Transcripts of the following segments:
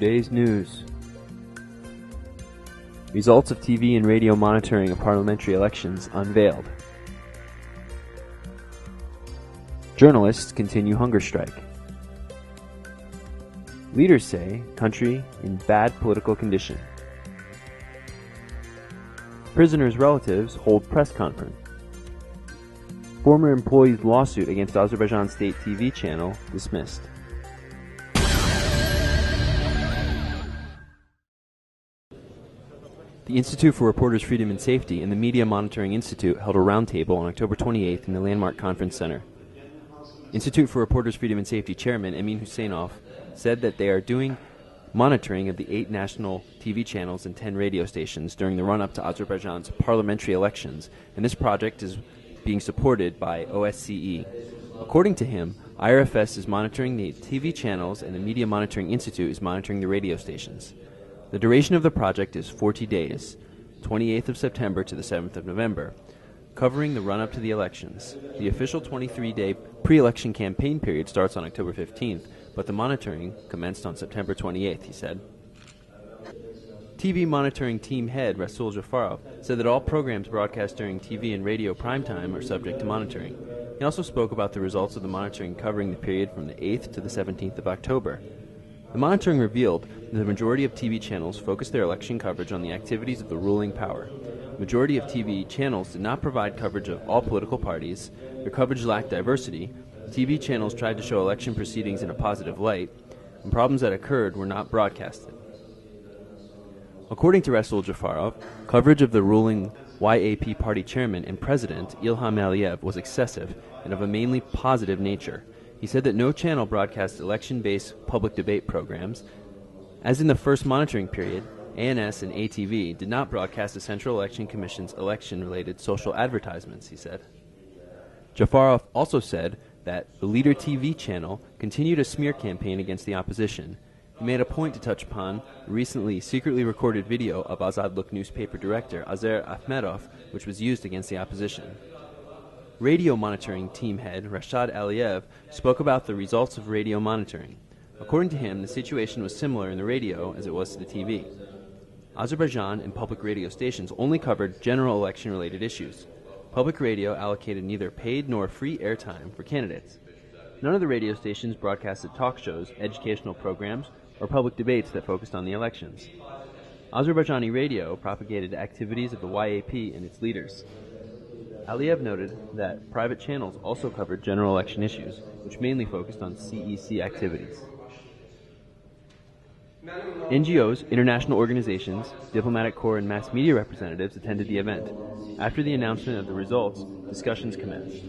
Today's news. Results of TV and radio monitoring of parliamentary elections unveiled. Journalists continue hunger strike. Leaders say country in bad political condition. Prisoners' relatives hold press conference. Former employee's lawsuit against Azerbaijan state TV channel dismissed. The Institute for Reporters' Freedom and Safety and the Media Monitoring Institute held a roundtable on October 28th in the Landmark Conference Center. Institute for Reporters' Freedom and Safety Chairman Emin Huseynov said that they are doing monitoring of the 8 national TV channels and 10 radio stations during the run-up to Azerbaijan's parliamentary elections, and this project is being supported by OSCE. According to him, IRFS is monitoring the TV channels and the Media Monitoring Institute is monitoring the radio stations. The duration of the project is 40 days, 28th of September to the 7th of November, covering the run-up to the elections. The official 23-day pre-election campaign period starts on October 15th, but the monitoring commenced on September 28th, he said. TV monitoring team head Rasul Jafarov said that all programs broadcast during TV and radio primetime are subject to monitoring. He also spoke about the results of the monitoring covering the period from the 8th to the 17th of October. The monitoring revealed that the majority of TV channels focused their election coverage on the activities of the ruling power. The majority of TV channels did not provide coverage of all political parties. Their coverage lacked diversity. TV channels tried to show election proceedings in a positive light, and problems that occurred were not broadcasted. According to Rasul Jafarov, coverage of the ruling YAP party chairman and president, Ilham Aliyev, was excessive and of a mainly positive nature. He said that no channel broadcast election-based public debate programs. As in the first monitoring period, ANS and ATV did not broadcast the Central Election Commission's election-related social advertisements, he said. Jafarov also said that the Leader TV channel continued a smear campaign against the opposition. He made a point to touch upon the recently secretly recorded video of Azad Look newspaper director Azer Ahmedov, which was used against the opposition. Radio monitoring team head Rashad Aliyev spoke about the results of radio monitoring. According to him, the situation was similar in the radio as it was to the TV. Azerbaijan and public radio stations only covered general election-related issues. Public radio allocated neither paid nor free airtime for candidates. None of the radio stations broadcasted talk shows, educational programs, or public debates that focused on the elections. Azerbaijani radio propagated activities of the YAP and its leaders. Aliyev noted that private channels also covered general election issues, which mainly focused on CEC activities. NGOs, international organizations, diplomatic corps, and mass media representatives attended the event. After the announcement of the results, discussions commenced.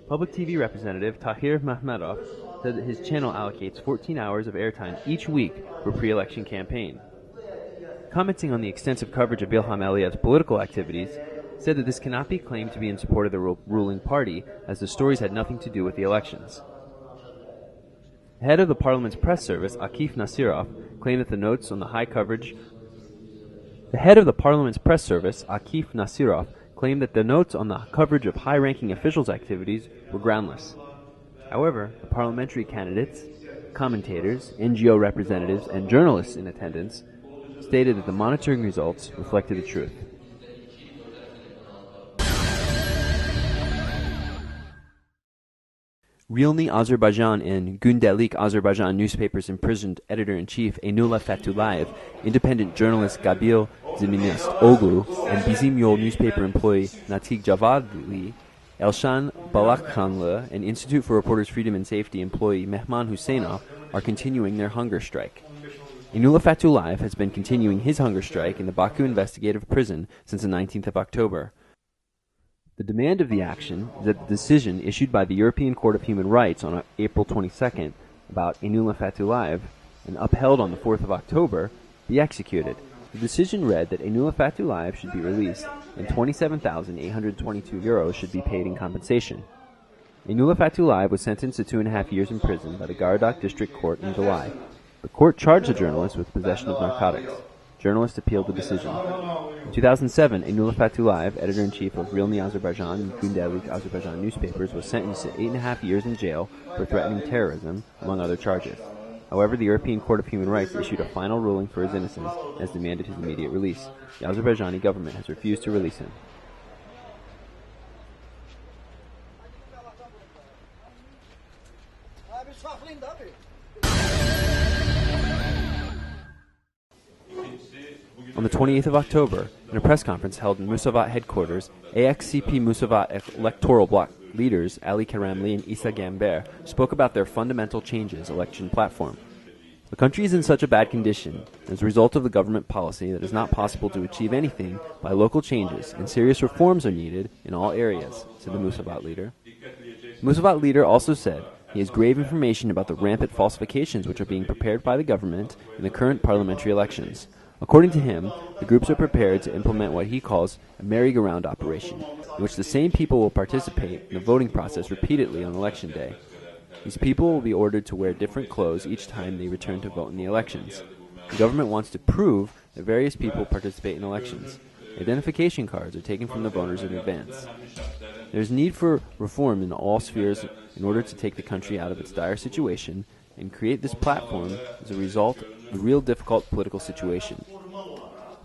Public TV representative Tahir Mahmedov said that his channel allocates 14 hours of airtime each week for pre-election campaign. Commenting on the extensive coverage of Ilham Aliyev's political activities, said that this cannot be claimed to be in support of the ruling party, as the stories had nothing to do with the elections. The head of the Parliament's press service, Akif Nasirov, claimed that the notes on the high coverage. The head of the Parliament's press service, Akif Nasirov, claimed that the notes on the coverage of high-ranking officials' activities were groundless. However, the parliamentary candidates, commentators, NGO representatives, and journalists in attendance stated that the monitoring results reflected the truth. Realni Azerbaijan and Gündelik Azerbaijan newspapers imprisoned editor-in-chief Enula Fatullayev, independent journalist Gabil Ziminist-Oglu, and Bizim Yol newspaper employee Natik Javadli, Elshan Balakhanlı, and Institute for Reporters' Freedom and Safety employee Mehman Huseynov are continuing their hunger strike. Enula Fatullayev has been continuing his hunger strike in the Baku Investigative Prison since the 19th of October. The demand of the action is that the decision issued by the European Court of Human Rights on April 22nd about Enula Fatullayev and upheld on the 4th of October be executed. The decision read that Enula Fatullayev should be released and 27,822 euros should be paid in compensation. Enula Fatullayev was sentenced to 2.5 years in prison by the Gardok District Court in July. The court charged the journalist with possession of narcotics. Journalists appealed the decision. In 2007, Enula Fatullayev, editor-in-chief of Realni Azerbaijan and Gündelik Azerbaijan newspapers, was sentenced to 8.5 years in jail for threatening terrorism, among other charges. However, the European Court of Human Rights issued a final ruling for his innocence and has demanded his immediate release. The Azerbaijani government has refused to release him. On the 28th of October, in a press conference held in Musavat headquarters, AXCP Musavat electoral bloc leaders Ali Karamli and Issa Gamber spoke about their fundamental changes election platform. The country is in such a bad condition as a result of the government policy that it is not possible to achieve anything by local changes, and serious reforms are needed in all areas, said the Musavat leader. The Musavat leader also said he has grave information about the rampant falsifications which are being prepared by the government in the current parliamentary elections. According to him, the groups are prepared to implement what he calls a merry-go-round operation, in which the same people will participate in the voting process repeatedly on election day. These people will be ordered to wear different clothes each time they return to vote in the elections. The government wants to prove that various people participate in elections. Identification cards are taken from the voters in advance. There is need for reform in all spheres in order to take the country out of its dire situation and create this platform as a result of the real difficult political situation.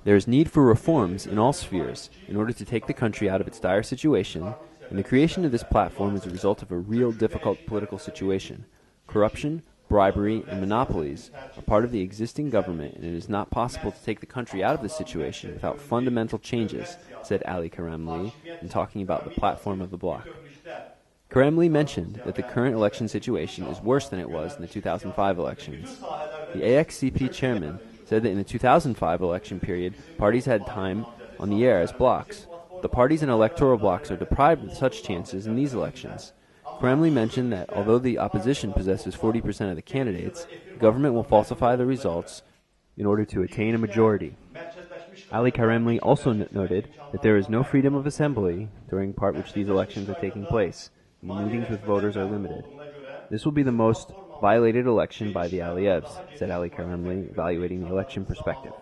There is need for reforms in all spheres in order to take the country out of its dire situation, and the creation of this platform is a result of a real difficult political situation. Corruption, bribery, and monopolies are part of the existing government, and it is not possible to take the country out of this situation without fundamental changes, said Ali Karamli in talking about the platform of the bloc. Karamli mentioned that the current election situation is worse than it was in the 2005 elections. The AXCP chairman said that in the 2005 election period, parties had time on the air as blocs. The parties and electoral blocs are deprived of such chances in these elections. Karamli mentioned that although the opposition possesses 40% of the candidates, the government will falsify the results in order to attain a majority. Ali Karamli also noted that there is no freedom of assembly during part which these elections are taking place, and the meetings with voters are limited. This will be the most violated election by the Aliyevs, said Ali Karamli, evaluating the election perspective.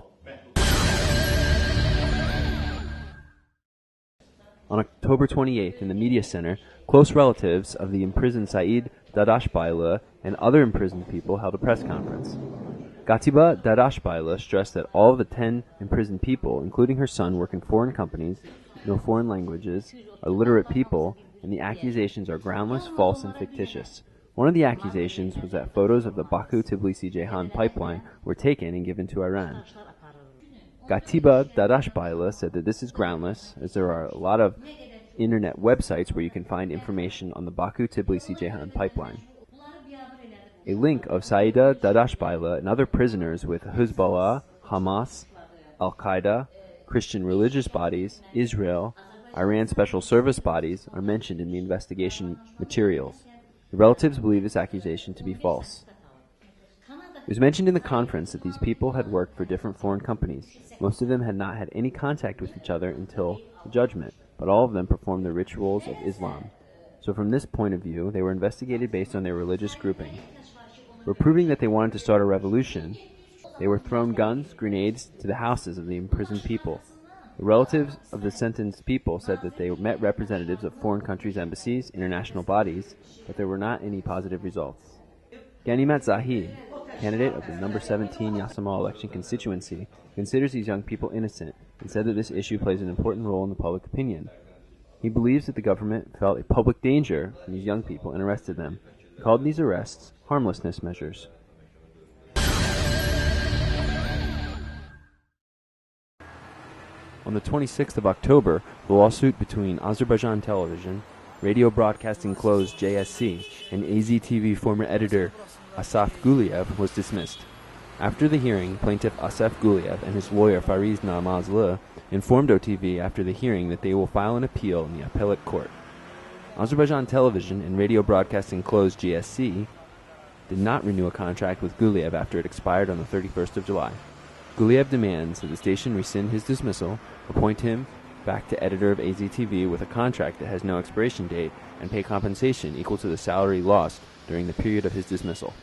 On October 28th, in the media center, close relatives of the imprisoned Said Dadashbaylı and other imprisoned people held a press conference. Gatiba Dadashbaylı stressed that all of the 10 imprisoned people, including her son, work in foreign companies, know foreign languages, are literate people, and the accusations are groundless, false, and fictitious. One of the accusations was that photos of the Baku-Tbilisi-Ceyhan pipeline were taken and given to Iran. Gatiba Dadashbaylı said that this is groundless, as there are a lot of internet websites where you can find information on the Baku-Tbilisi-Ceyhan pipeline. A link of Saida Dadashbaylı and other prisoners with Hezbollah, Hamas, Al-Qaeda, Christian religious bodies, Israel, Iran special service bodies are mentioned in the investigation materials. The relatives believe this accusation to be false. It was mentioned in the conference that these people had worked for different foreign companies. Most of them had not had any contact with each other until the judgment, but all of them performed the rituals of Islam. So from this point of view, they were investigated based on their religious grouping. For proving that they wanted to start a revolution, they were thrown guns, grenades to the houses of the imprisoned people. The relatives of the sentenced people said that they met representatives of foreign countries' embassies, international bodies, but there were not any positive results. Ganimat Zahid, candidate of the number 17 Yasamal election constituency, considers these young people innocent and said that this issue plays an important role in the public opinion. He believes that the government felt a public danger from these young people and arrested them. He called these arrests harmlessness measures. On the 26th of October, the lawsuit between Azerbaijan Television, Radio Broadcasting Closed JSC, and AZTV former editor Asaf Guliev was dismissed. After the hearing, plaintiff Asaf Guliev and his lawyer Fariz Namazlı informed OTV after the hearing that they will file an appeal in the appellate court. Azerbaijan Television and Radio Broadcasting Closed GSC did not renew a contract with Guliev after it expired on the 31st of July. Guliev demands that the station rescind his dismissal, appoint him back to editor of AZTV with a contract that has no expiration date, and pay compensation equal to the salary lost during the period of his dismissal.